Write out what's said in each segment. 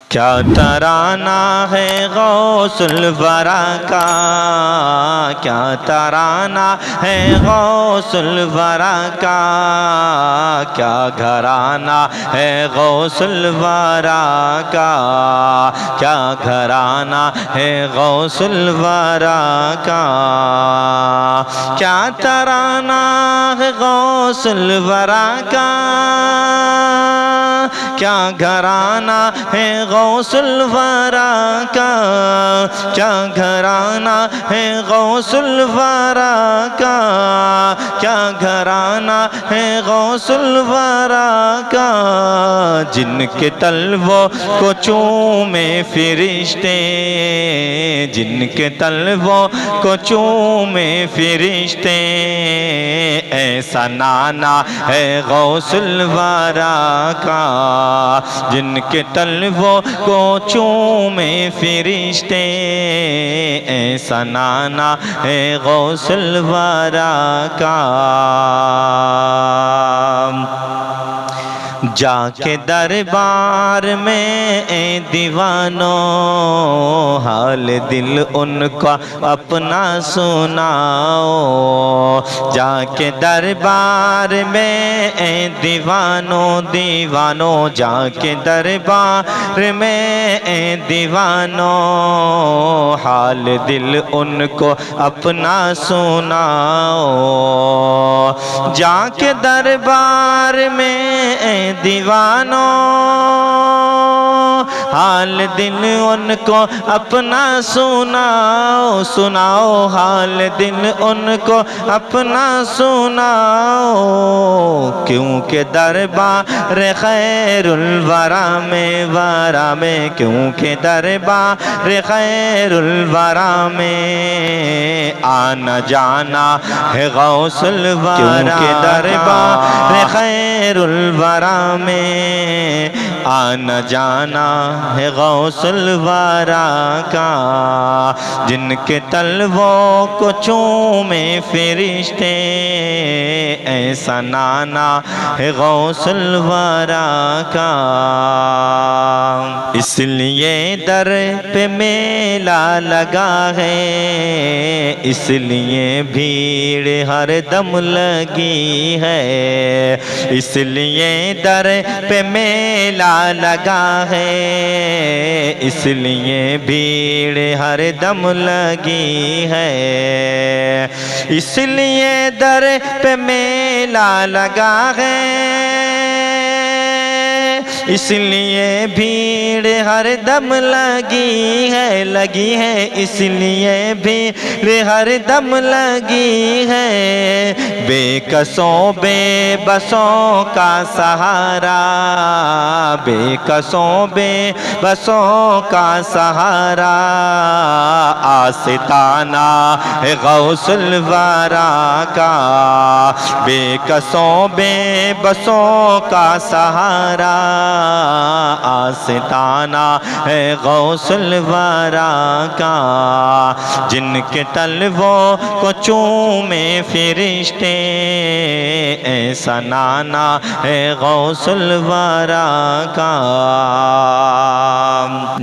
کیا ترانہ ہے غوث الورا کا، کیا ترانہ ہے غوث الورا کا، کیا گھرانہ ہے غوث الورا کا، کیا گھرانہ ہے غوث الورا کا، کیا ترانہ ہے غوث الورا کا، کیا گھرانہ ہے غوث الورا کا، کیا گھرانہ ہے غوث الورا کا، کیا گھرانہ ہے غوث الورا کا، جن کے طلبوں کو چومے فرشتے، جن کے طلبوں کو چومے فرشتے، ایسا نانا ہے غوث الورا کا، جن کے طلبوں کو چومے فرشتے، ایسا نانا ہے غوث الورا کا۔ جا کے دربار میں اے دیوانو، حال دل ان کا اپنا سناؤ، جا کے دربار میں اے دیوانو، دیوانو جا کے دربار میں اے دیوانو، حال دل ان کو اپنا سناؤ، جا کے دربار میں اے دیوانو، حال دل ان کو اپنا سناؤ، سناؤ حال دل ان کو اپنا سناؤ، کیونکہ دربار خیر الورا میں، ورا میں، کیونکہ دربار خیر الورا میں آنا جانا ہے غوث الورا، کیونکہ دربار خیر الورا میں آنا جانا ہے غوث الورا کا، جن کے طلبوں کو چومے فرشتے، ایسا نانا ہے غوث الورا کا، اس لیے در پہ میلہ لگا ہے، اس لیے بھیڑ ہر دم لگی ہے، اس لیے در پہ میلہ لگا ہے، اس لیے بھیڑ ہر دم لگی ہے، اس لیے در پہ میلہ لگا ہے، اس لیے بھیڑ ہر دم لگی ہے، لگی ہے، اس لیے بھیڑ ہر دم لگی ہے، بے کسوں بے بسوں کا سہارا، بے کسوں بے بسوں کا سہارا، آستانہ ہے غوث الورا کا، بے کسوں بے بسوں کا سہارا، آستانہ ہے غوث الورا کا، جن کے طلبوں کو چومے فرشتے، ایسا نانا ہے غوث الورا کا،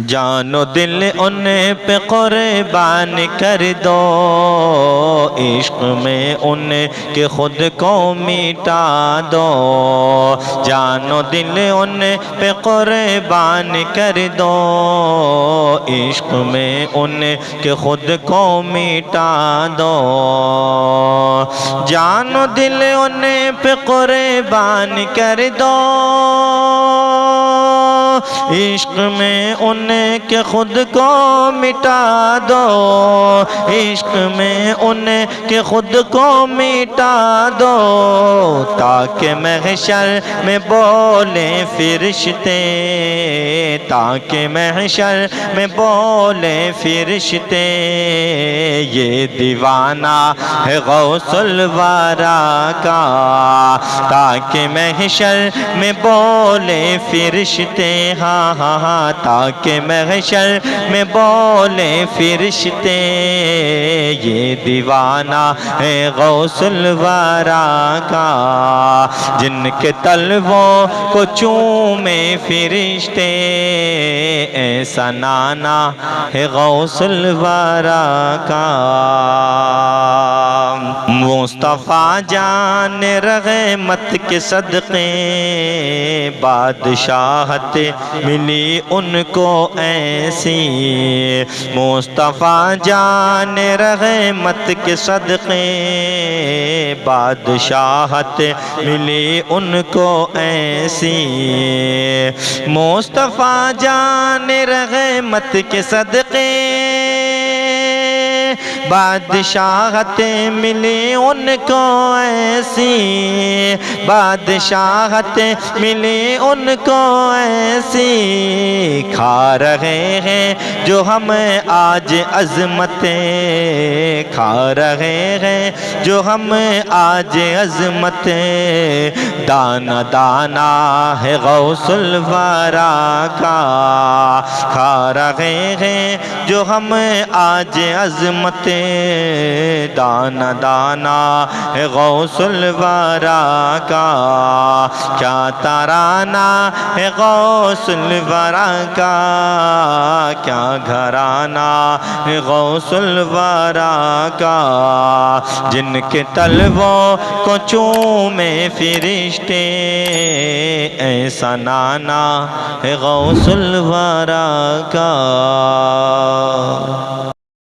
جان و دل ان پہ قربان کر دو، عشق میں ان کے خود کو مٹا دو، جان و دل ان پہ قربان کر دو، عشق میں ان کے خود کو مٹا دو، جان و دل ان پہ قربان کر دو، عشق میں ان کے خود کو مٹا دو، عشق میں ان کے خود کو مٹا دو، تاکہ محشر میں بولے فرشتے، تاکہ محشر میں بولے فرشتے، یہ دیوانہ ہے غوث الورا کا، تاکہ محشر میں بولے فرشتے، ہاں ہاں ہاں، تاکہ کے محشر میں بولے فرشتے یہ دیوانہ ہے غوث الورا کا، جن کے طلبوں کو چومے فرشتے ایسا نانا ہے غوث الورا کا۔ مصطفیٰ جان رحمت کے صدقے بادشاہت ملی ان کو ایسی، مصطفیٰ جان رحمت کے صدقے بادشاہت ملی ان کو ایسی، مصطفیٰ جان رحمت کے صدقے بادشاہت ملی ان کو ایسی، بادشاہت ملی ان کو ایسی، کھا رہے ہیں جو ہم آج عظمتیں، کھا رہے ہیں جو ہم آج عظمتیں، دانا دانا ہے غوث الورا کا، کھا رہے ہیں جو ہم آج عظمتیں، دانا دانا ہے غوث الورا کا، کیا ترانہ ہے غوث الورا کا، کیا گھرانہ ہے غوث الورا کا، جن کے طلبوں کو چومے فرشتے ایسا نانا ہے غوث الورا کا۔